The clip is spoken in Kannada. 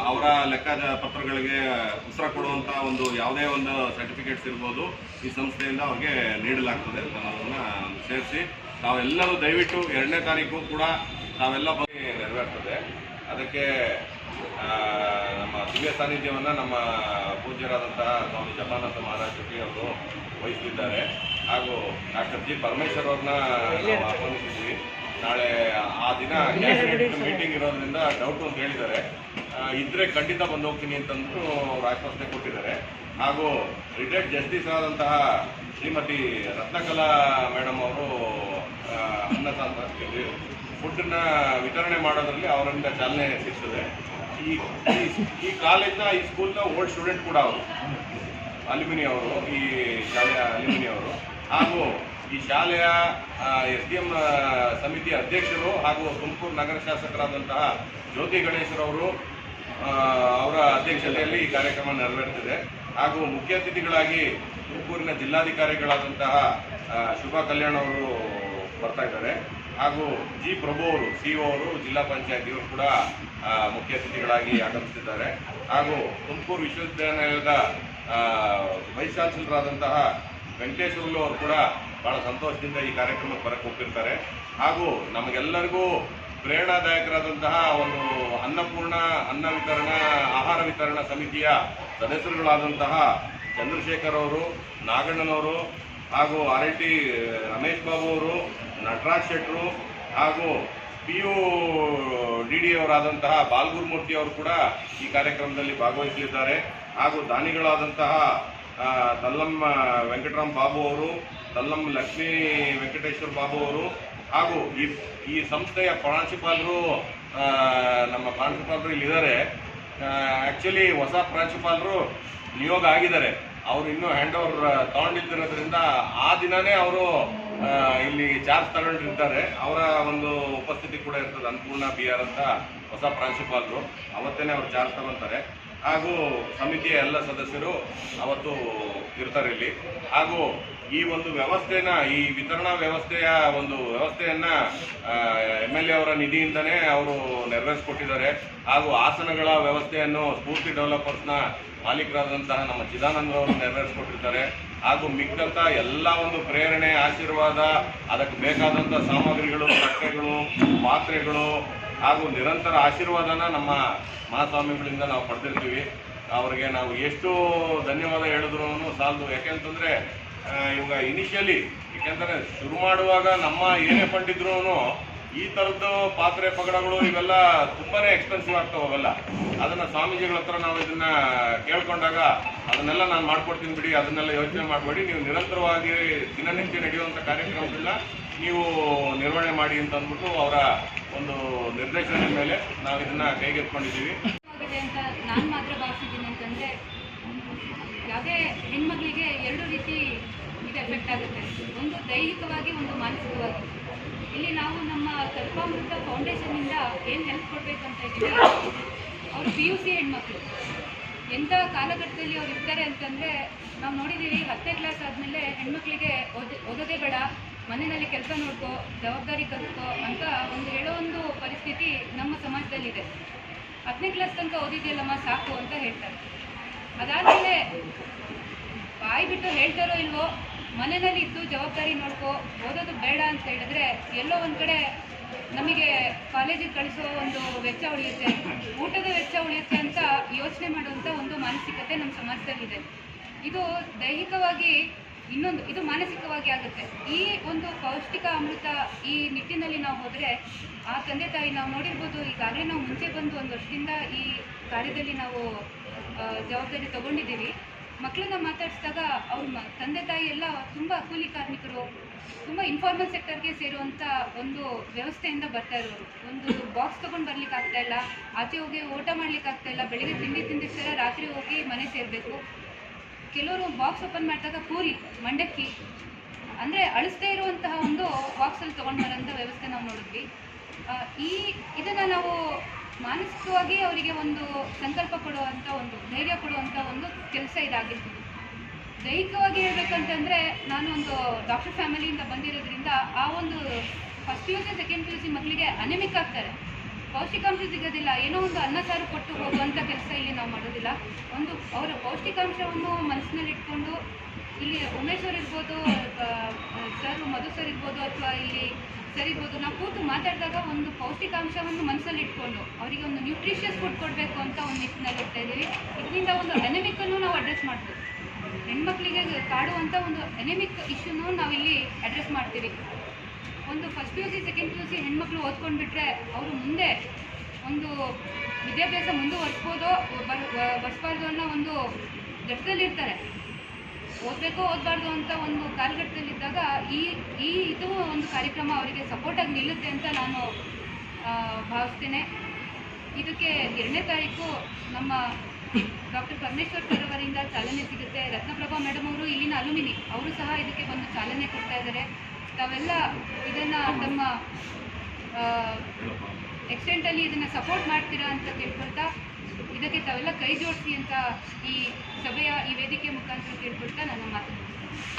ಅವರ ಲೆಕ್ಕಪತ್ರಗಳಿಗೆ ಉತ್ತರ ಕೊಡುವಂಥ ಒಂದು ಯಾವುದೇ ಒಂದು ಸರ್ಟಿಫಿಕೇಟ್ಸ್ ಇರ್ಬೋದು ಈ ಸಂಸ್ಥೆಯಿಂದ ಅವ್ರಿಗೆ ನೀಡಲಾಗ್ತದೆ ಅಂತ ಅದನ್ನು ಸೇರಿಸಿ ತಾವೆಲ್ಲರೂ ದಯವಿಟ್ಟು 2ನೇ ತಾರೀಕು ಕೂಡ ತಾವೆಲ್ಲ ಬಂದು ನೆರವೇರ್ತದೆ. ಅದಕ್ಕೆ ನಮ್ಮ ದಿವ್ಯ ಸಾನ್ನಿಧ್ಯವನ್ನು ನಮ್ಮ ಪೂಜ್ಯರಾದಂತಹ ಸ್ವಾಮಿ ಜಪಾನಂದ ಮಹಾರಾಜ್ ಅವರು ವಹಿಸಲಿದ್ದಾರೆ. ಹಾಗೂ ಡಾಕ್ಟರ್ ಜಿ ಪರಮೇಶ್ವರ್ ಅವ್ರನ್ನ ನಾವು ಆಹ್ವಾನಿಸಿದ್ವಿ. ನಾಳೆ ಆ ದಿನ ಕ್ಯಾಬಿನೆಟ್ ಮೀಟಿಂಗ್ ಇರೋದ್ರಿಂದ ಡೌಟು ಅಂತ ಹೇಳಿದ್ದಾರೆ. ಇದ್ರೆ ಖಂಡಿತ ಬಂದು ಹೋಗ್ತೀನಿ ಅಂತಂದು ಅವರು ಆಶ್ವಾಸನೆ ಕೊಟ್ಟಿದ್ದಾರೆ. ಹಾಗೂ ರಿಟೈರ್ಡ್ ಜಸ್ಟಿಸ್ ಆದಂತಹ ಶ್ರೀಮತಿ ರತ್ನಕಲಾ ಮೇಡಮ್ ಅವರು ಫುಡ್ನ ವಿತರಣೆ ಮಾಡೋದ್ರಲ್ಲಿ ಅವರಿಂದ ಚಾಲನೆ ಸಿಗ್ತದೆ. ಈ ಕಾಲೇಜ್ನ ಈ ಸ್ಕೂಲ್ನ ಓಲ್ಡ್ ಸ್ಟೂಡೆಂಟ್ ಕೂಡ ಅವರು ಅಲ್ಯುಮಿನಿ ಅವರು, ಈ ಶಾಲೆಯ ಅಲ್ಯುಮಿನಿ ಅವರು. ಹಾಗೂ ಈ ಶಾಲೆಯ SDM ಸಮಿತಿ ಅಧ್ಯಕ್ಷರು ಹಾಗೂ ತುಮಕೂರು ನಗರ ಶಾಸಕರಾದಂತಹ ಜ್ಯೋತಿ ಗಣೇಶ್ರವರು ಅವರ ಅಧ್ಯಕ್ಷತೆಯಲ್ಲಿ ಈ ಕಾರ್ಯಕ್ರಮ ನೆರವೇರುತ್ತಿದೆ. ಹಾಗೂ ಮುಖ್ಯ ಅತಿಥಿಗಳಾಗಿ ತುಮಕೂರಿನ ಜಿಲ್ಲಾಧಿಕಾರಿಗಳಾದಂತಹ ಶುಭಾ ಕಲ್ಯಾಣ್ ಅವರು ಬರ್ತಾ ಇದ್ದಾರೆ. ಹಾಗೂ ಜಿ ಪ್ರಭು ಅವರು CO ಅವರು ಜಿಲ್ಲಾ ಪಂಚಾಯತಿಯವರು ಕೂಡ ಮುಖ್ಯ ಅತಿಥಿಗಳಾಗಿ ಆಗಮಿಸಿದ್ದಾರೆ. ಹಾಗೂ ತುಮಕೂರು ವಿಶ್ವವಿದ್ಯಾನಿಲಯದ ವೈಸ್ ಚಾನ್ಸಲರ್ ವೆಂಕಟೇಶ್ವರ್ಲು ಅವರು ಕೂಡ ಭಾಳ ಸಂತೋಷದಿಂದ ಈ ಕಾರ್ಯಕ್ರಮಕ್ಕೆ ಬರಕ್ಕೆ ಹೋಗ್ತಿರ್ತಾರೆ. ಹಾಗೂ ನಮಗೆಲ್ಲರಿಗೂ ಪ್ರೇರಣಾದಾಯಕರಾದಂತಹ ಒಂದು ಅನ್ನಪೂರ್ಣ ಅನ್ನ ವಿತರಣಾ ಆಹಾರ ವಿತರಣಾ ಸಮಿತಿಯ ಸದಸ್ಯರುಗಳಾದಂತಹ ಚಂದ್ರಶೇಖರ್ ಅವರು, ನಾಗಣ್ಣನವರು, ಹಾಗೂ RIT ರಮೇಶ್ ಬಾಬು ಅವರು, ನಟರಾಜ್ ಶೆಟ್ಟರು, ಹಾಗೂ PUDD ಅವರಾದಂತಹ ಬಾಲಗುರುಮೂರ್ತಿ ಅವರು ಕೂಡ ಈ ಕಾರ್ಯಕ್ರಮದಲ್ಲಿ ಭಾಗವಹಿಸಲಿದ್ದಾರೆ. ಹಾಗೂ ದಾನಿಗಳಾದಂತಹ ತಲ್ಲಂ ವೆಂಕಟರಾಮ್ ಬಾಬು ಅವರು, ತಲ್ಲಂ ಲಕ್ಷ್ಮೀ ವೆಂಕಟೇಶ್ವರ ಬಾಬು ಅವರು, ಹಾಗೂ ಈ ಸಂಸ್ಥೆಯ ಪ್ರಾಂಶುಪಾಲರು ನಮ್ಮ ಪ್ರಾಂಶುಪಾಲರು ಇಲ್ಲಿದ್ದಾರೆ. ಆ್ಯಕ್ಚುಲಿ ಹೊಸ ಪ್ರಾಂಶುಪಾಲರು ನಿಯೋಗ ಆಗಿದ್ದಾರೆ. ಅವರು ಇನ್ನೂ ಹ್ಯಾಂಡ್ ಓವರ್ ತಗೊಂಡಿದ್ದಿರೋದ್ರಿಂದ ಆ ದಿನವೇ ಅವರು ಇಲ್ಲಿ ಚಾರ್ಜ್ ತಗೊಂಡಿರ್ತಾರೆ. ಅವರ ಒಂದು ಉಪಸ್ಥಿತಿ ಕೂಡ ಇರ್ತದೆ. ಅನ್ನಪೂರ್ಣ BR ಅಂತ ಹೊಸ ಪ್ರಾಂಶುಪಾಲರು ಅವತ್ತೇ ಅವರು ಚಾರ್ಜ್ ತಗೊಳ್ತಾರೆ. ಹಾಗೂ ಸಮಿತಿಯ ಎಲ್ಲ ಸದಸ್ಯರು ಅವತ್ತು ಇರ್ತಾರೆ ಇಲ್ಲಿ. ಹಾಗೂ ಈ ಒಂದು ವ್ಯವಸ್ಥೆನ, ಈ ವಿತರಣಾ ವ್ಯವಸ್ಥೆಯ ಒಂದು ವ್ಯವಸ್ಥೆಯನ್ನು MLA ಅವರ ನಿಧಿಯಿಂದನೇ ಅವರು ನೆರವೇರಿಸಿಕೊಟ್ಟಿದ್ದಾರೆ. ಹಾಗೂ ಆಸನಗಳ ವ್ಯವಸ್ಥೆಯನ್ನು ಸ್ಫೂರ್ತಿ ಡೆವಲಪರ್ಸ್ನ ಮಾಲೀಕರಾದಂತಹ ನಮ್ಮ ಚಿದಾನಂದ ಅವರು ನೆರವೇರಿಸಿಕೊಟ್ಟಿರ್ತಾರೆ. ಹಾಗೂ ಮಿಕ್ಕಂಥ ಎಲ್ಲ ಒಂದು ಪ್ರೇರಣೆ, ಆಶೀರ್ವಾದ, ಅದಕ್ಕೆ ಬೇಕಾದಂಥ ಸಾಮಗ್ರಿಗಳು, ತಟ್ಟೆಗಳು, ಪಾತ್ರೆಗಳು ಹಾಗೂ ನಿರಂತರ ಆಶೀರ್ವಾದನ ನಮ್ಮ ಮಹಾಸ್ವಾಮಿಗಳಿಂದ ನಾವು ಪಡೆದಿರ್ತೀವಿ. ಅವರಿಗೆ ನಾವು ಎಷ್ಟು ಧನ್ಯವಾದ ಹೇಳಿದ್ರು ಸಾಲದು. ಯಾಕೆಂತಂದರೆ ಇವಾಗ ಇನಿಷಿಯಲಿ ಯಾಕೆಂದರೆ ಶುರು ಮಾಡುವಾಗ ನಮ್ಮ ಏನೇ ಫಂಡ್ ಇದ್ರೂ ಈ ಥರದ್ದು ಪಾತ್ರೆ ಪಗಡಗಳು ಇವೆಲ್ಲ ತುಂಬಾ ಎಕ್ಸ್ಪೆನ್ಸಿವ್ ಆಗ್ತಾವಲ್ಲ. ಅದನ್ನು ಸ್ವಾಮೀಜಿಗಳ ಹತ್ರ ನಾವು ಇದನ್ನು ಕೇಳ್ಕೊಂಡಾಗ ಅದನ್ನೆಲ್ಲ ನಾನು ಮಾಡ್ಕೊಡ್ತೀನಿ ಬಿಡಿ, ಅದನ್ನೆಲ್ಲ ಯೋಚನೆ ಮಾಡಬೇಡಿ, ನೀವು ನಿರಂತರವಾಗಿ ದಿನನಿತ್ಯ ನಡೆಯುವಂಥ ಕಾರ್ಯಕ್ರಮದಿಂದ ನೀವು ನಿರ್ವಹಣೆ ಮಾಡಿ ಅಂತ ಅಂದ್ಬಿಟ್ಟು ಅವರ ಒಂದು ನಿರ್ದೇಶನದ ಮೇಲೆ ನಾವು ಇದನ್ನು ಕೈಗೆತ್ತಿಕೊಂಡಿದ್ದೀವಿ. ಅಂತ ನಾನು ಮಾತ್ರ ಭಾವಿಸಿದ್ದೀನಿ ಅಂತಂದರೆ, ಯಾವುದೇ ಹೆಣ್ಮಕ್ಳಿಗೆ 2 ರೀತಿ ಇದು ಎಫೆಕ್ಟ್ ಆಗುತ್ತೆ. ಒಂದು ದೈಹಿಕವಾಗಿ, ಒಂದು ಮಾನಸಿಕವಾಗಿ. ಇಲ್ಲಿ ನಾವು ನಮ್ಮ ಕಲ್ಪಾಮೃತ ಫೌಂಡೇಶನ್ನಿಂದ ಏನು ಹೆಲ್ಪ್ ಕೊಡಬೇಕಂತ ಇದ್ದೀವಿ. ಅವರು PUC ಹೆಣ್ಮಕ್ಳು ಎಂಥ ಕಾಲಘಟ್ಟದಲ್ಲಿ ಅವ್ರು ಇರ್ತಾರೆ ಅಂತಂದರೆ ನಾವು ನೋಡಿದ್ದೀವಿ. 10ನೇ ಕ್ಲಾಸ್ ಆದಮೇಲೆ ಹೆಣ್ಮಕ್ಳಿಗೆ ಓದೋದೇ ಬೇಡ, ಮನೆಯಲ್ಲಿ ಕೆಲಸ ನೋಡ್ಕೋ, ಜವಾಬ್ದಾರಿ ಕಲ್ತ್ಕೋ ಅಂತ ಹೇಳೋ ಒಂದು ಪರಿಸ್ಥಿತಿ ನಮ್ಮ ಸಮಾಜದಲ್ಲಿದೆ. 10ನೇ ಕ್ಲಾಸ್ ತನಕ ಓದಿದೆಯಲ್ಲಮ್ಮ ಸಾಕು ಅಂತ ಹೇಳ್ತಾರೆ. ಅದಾದಮೇಲೆ ಬಾಯಿ ಬಿಟ್ಟು ಹೇಳ್ತಾರೋ ಇಲ್ವೋ, ಮನೆಯಲ್ಲಿ ಇದ್ದು ಜವಾಬ್ದಾರಿ ನೋಡ್ಕೋ, ಓದೋದು ಬೇಡ ಅಂತ ಹೇಳಿದ್ರೆ ಎಲ್ಲೋ ಒಂದು ಕಡೆ ನಮಗೆ ಕಾಲೇಜಿಗೆ ಕಳಿಸೋ ಒಂದು ವೆಚ್ಚ ಉಳಿಯುತ್ತೆ, ಊಟದ ವೆಚ್ಚ ಉಳಿಯುತ್ತೆ ಅಂತ ಯೋಚನೆ ಮಾಡುವಂಥ ಒಂದು ಮಾನಸಿಕತೆ ನಮ್ಮ ಸಮಾಜದಲ್ಲಿದೆ. ಇದು ದೈಹಿಕವಾಗಿ, ಇನ್ನೊಂದು ಇದು ಮಾನಸಿಕವಾಗಿ ಆಗುತ್ತೆ. ಈ ಒಂದು ಪೌಷ್ಟಿಕ ಅಮೃತ ಈ ನಿಟ್ಟಿನಲ್ಲಿ ನಾವು ಹೋದರೆ ಆ ತಂದೆ ತಾಯಿ ನಾವು ನೋಡಿರ್ಬೋದು. ಈಗಾಗಲೇ ನಾವು ಮುಂಚೆ ಬಂದು 1 ವರ್ಷದಿಂದ ಈ ಕಾರ್ಯದಲ್ಲಿ ನಾವು ಜವಾಬ್ದಾರಿ ತಗೊಂಡಿದ್ದೀವಿ. ಮಕ್ಕಳನ್ನ ಮಾತಾಡಿಸಿದಾಗ ಅವ್ರ ತಂದೆ ತಾಯಿ ಎಲ್ಲ ತುಂಬ ಕೂಲಿ ಕಾರ್ಮಿಕರು, ತುಂಬ ಇನ್ಫಾರ್ಮಲ್ ಸೆಕ್ಟರ್ಗೆ ಸೇರುವಂಥ ಒಂದು ವ್ಯವಸ್ಥೆಯಿಂದ ಬರ್ತಾ ಇರೋರು. ಒಂದು ಬಾಕ್ಸ್ ತೊಗೊಂಡು ಬರ್ಲಿಕ್ಕೆ ಆಗ್ತಾಯಿಲ್ಲ, ಆಚೆ ಹೋಗಿ ಊಟ ಮಾಡ್ಲಿಕ್ಕೆ ಆಗ್ತಾಯಿಲ್ಲ, ಬೆಳಿಗ್ಗೆ ತಿಂದಿರ್ತಾರೆ, ರಾತ್ರಿ ಹೋಗಿ ಮನೆ ಸೇರಬೇಕು. ಕೆಲವರು ಬಾಕ್ಸ್ ಓಪನ್ ಮಾಡಿದಾಗ ಪೂರಿ, ಮಂಡಕ್ಕಿ ಅಂದರೆ ಅಳಿಸ್ದೇ ಇರುವಂತಹ ಒಂದು ಬಾಕ್ಸಲ್ಲಿ ತೊಗೊಂಡು ಬರೋಂಥ ವ್ಯವಸ್ಥೆ ನಾವು ನೋಡಿದ್ವಿ. ಇದನ್ನು ನಾವು ಮಾನಸಿಕವಾಗಿ ಅವರಿಗೆ ಒಂದು ಸಂಕಲ್ಪ ಕೊಡುವಂಥ, ಒಂದು ಧೈರ್ಯ ಕೊಡುವಂಥ ಒಂದು ಕೆಲಸ ಇದಾಗಿರ್ಬೋದು. ದೈಹಿಕವಾಗಿ ಹೇಳಬೇಕಂತಂದರೆ, ನಾನು ಒಂದು ಡಾಕ್ಟರ್ ಫ್ಯಾಮಿಲಿಯಿಂದ ಬಂದಿರೋದ್ರಿಂದ ಆ ಒಂದು ಫಸ್ಟ್ PUC ಸೆಕೆಂಡ್ PUC ಮಕ್ಕಳಿಗೆ ಅನೆಮಿಕ್ ಆಗ್ತಾರೆ. ಪೌಷ್ಟಿಕಾಂಶ ಸಿಗೋದಿಲ್ಲ, ಏನೋ ಒಂದು ಅನ್ನ ಸಾರು ಕೊಟ್ಟು ಹೋಗುವಂಥ ಕೆಲಸ ಇಲ್ಲಿ ನಾವು ಮಾಡೋದಿಲ್ಲ. ಒಂದು ಅವರ ಪೌಷ್ಟಿಕಾಂಶವನ್ನು ಮನಸ್ಸಿನಲ್ಲಿ ಇಟ್ಕೊಂಡು ಇಲ್ಲಿ ಉಮೇಶ್ ಸರ್ ಇರ್ಬೋದು, ಸರ್ ಮಧು ಸರ್ ಇರ್ಬೋದು, ಅಥವಾ ಇಲ್ಲಿ ಸರ್ ಇರ್ಬೋದು, ನಾವು ಕೂತು ಮಾತಾಡಿದಾಗ ಒಂದು ಪೌಷ್ಟಿಕಾಂಶವನ್ನು ಮನಸ್ಸಲ್ಲಿ ಇಟ್ಕೊಂಡು ಅವರಿಗೆ ಒಂದು ನ್ಯೂಟ್ರಿಷಿಯಸ್ ಫುಡ್ ಕೊಡಬೇಕು ಅಂತ ಒಂದು ನಿಟ್ಟಿನಲ್ಲಿ ಇರ್ತಾ ಇದ್ದೀವಿ. ಇದರಿಂದ ಒಂದು ಅನೆಮಿಕ್ಕನ್ನು ನಾವು ಅಡ್ರೆಸ್ ಮಾಡ್ಬೋದು. ಹೆಣ್ಮಕ್ಳಿಗೆ ಕಾಡುವಂಥ ಒಂದು ಅನೆಮಿಕ್ ಇಶ್ಯೂನು ನಾವಿಲ್ಲಿ ಅಡ್ರೆಸ್ ಮಾಡ್ತೀವಿ. ಒಂದು ಫಸ್ಟ್ PUC ಸೆಕೆಂಡ್ PUC ಹೆಣ್ಮಕ್ಳು ಓದ್ಕೊಂಡ್ಬಿಟ್ರೆ ಅವರು ಮುಂದೆ ಒಂದು ವಿದ್ಯಾಭ್ಯಾಸ ಮುಂದುವರಿಸ್ಬೋದೋ ಬರ್ಸ್ಬಾರ್ದು ಅನ್ನೋ ಒಂದು ಘಟ್ಟದಲ್ಲಿರ್ತಾರೆ. ಓದಬೇಕೋ ಓದಬಾರ್ದು ಅಂತ ಒಂದು ಕಾಲಘಟ್ಟದಲ್ಲಿದ್ದಾಗ ಇದು ಒಂದು ಕಾರ್ಯಕ್ರಮ ಅವರಿಗೆ ಸಪೋರ್ಟಾಗಿ ನಿಲ್ಲುತ್ತೆ ಅಂತ ನಾನು ಭಾವಿಸ್ತೇನೆ. ಇದಕ್ಕೆ 2ನೇ ತಾರೀಕು ನಮ್ಮ ಡಾಕ್ಟರ್ ಪರಮೇಶ್ವರ್ ಸರ್ ಅವರಿಂದ ಚಾಲನೆ ಸಿಗುತ್ತೆ. ರತ್ನಪ್ರಭಾ ಮೇಡಮ್ ಅವರು ಇಲ್ಲಿನ ಅಲುಮಿನಿ, ಅವರು ಸಹ ಇದಕ್ಕೆ ಬಂದು ಚಾಲನೆ ಕೊಡ್ತಾ ಇದ್ದಾರೆ. ತಾವೆಲ್ಲ ಇದನ್ನು ತಮ್ಮ ಎಕ್ಸ್ಟೆಂಟಲ್ಲಿ ಇದನ್ನು ಸಪೋರ್ಟ್ ಮಾಡ್ತೀರಾ ಅಂತ ಕೇಳ್ಕೊಳ್ತಾ, ಇದಕ್ಕೆ ತಾವೆಲ್ಲ ಕೈ ಜೋಡಿಸಿ ಅಂತ ಈ ಸಭೆಯ ಈ ವೇದಿಕೆ ಮುಖಾಂತರ ಕೇಳ್ಕೊಳ್ತಾ